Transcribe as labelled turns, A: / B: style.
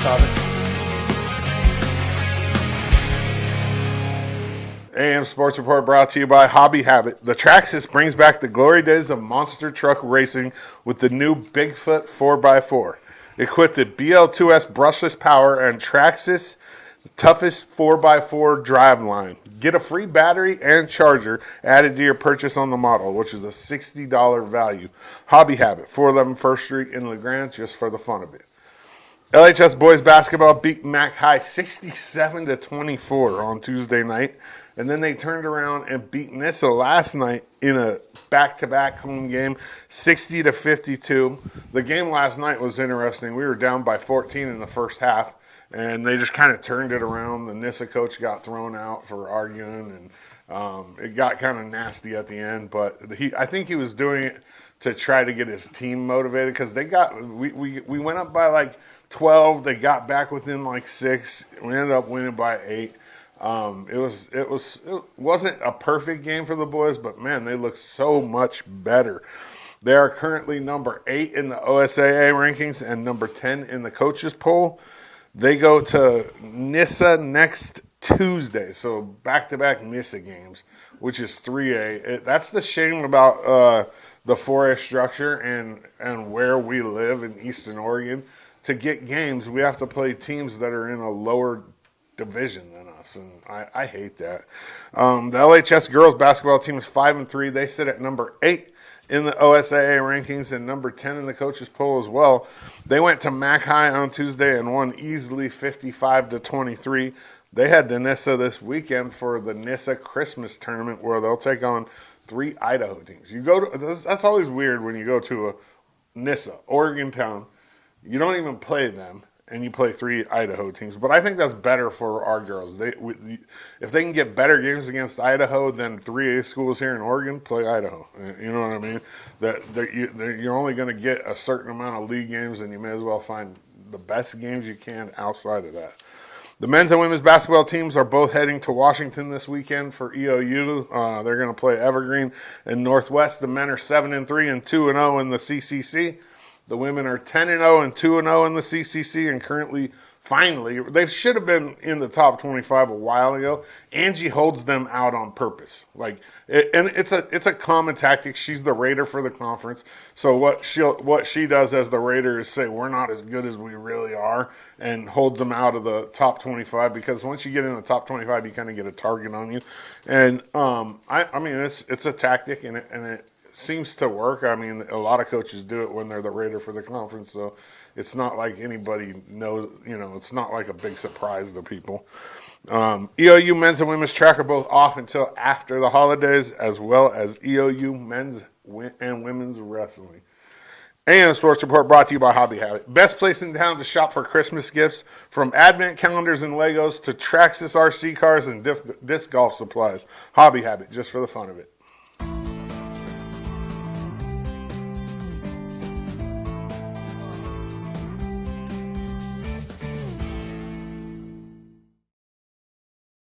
A: topic. AM Sports Report brought to you by Hobby Habit. The Traxxas brings back the glory days of monster truck racing with the new Bigfoot 4x4. Equipped with BL2S brushless power and Traxxas toughest 4x4 driveline. Get a free battery and charger added to your purchase on the model, which is a $60 value. Hobby Habit, 411 First Street in Grande, just for the fun of it. LHS boys basketball beat Mac High 67-24 on Tuesday night, and then they turned around and beat Nissa last night in a back-to-back home game, 60-52. The game last night was interesting. We were down by 14 in the first half, and they just kind of turned it around. The Nissa coach got thrown out for arguing, and it got kind of nasty at the end. But I think he was doing it to try to get his team motivated because we went up by like 12. They got back within like 6. We ended up winning by 8. It wasn't a perfect game for the boys, but man, they look so much better. They are currently number 8 in the OSAA rankings and number 10 in the coaches poll. They go to Nissa next Tuesday, so back-to-back Nissa games, which is 3A. That's the shame about the 4A structure and where we live in Eastern Oregon. To get games, we have to play teams that are in a lower division than us, and I hate that. The LHS girls basketball team is 5-3. They sit at number 8 in the OSAA rankings and number 10 in the coaches poll as well. They went to Mac High on Tuesday and won easily 55-23. They head to Nissa this weekend for the Nissa Christmas tournament where they'll take on 3 Idaho teams. That's always weird when you go to a Nissa, Oregon town. You don't even play them, and you play 3 Idaho teams. But I think that's better for our girls. If they can get better games against Idaho than 3A schools here in Oregon, play Idaho. You know what I mean? You're only going to get a certain amount of league games, and you may as well find the best games you can outside of that. The men's and women's basketball teams are both heading to Washington this weekend for EOU. They're going to play Evergreen and Northwest. The men are 7-3 and 2-0 in the CCC. The women are 10-0 and 2-0 in the CCC, and currently, finally, they should have been in the top 25 a while ago. Angie holds them out on purpose, and it's a common tactic. She's the raider for the conference, so what she does as the raider is say we're not as good as we really are, and holds them out of the top 25 because once you get in the top 25, you kind of get a target on you, and I mean it's a tactic and it seems to work. I mean, a lot of coaches do it when they're the raider for the conference, so it's not like anybody knows, it's not like a big surprise to people. EOU men's and women's track are both off until after the holidays, as well as EOU men's and women's wrestling. AM Sports Report brought to you by Hobby Habit. Best place in town to shop for Christmas gifts, from advent calendars and Legos to Traxxas RC cars and disc golf supplies. Hobby Habit, just for the fun of it.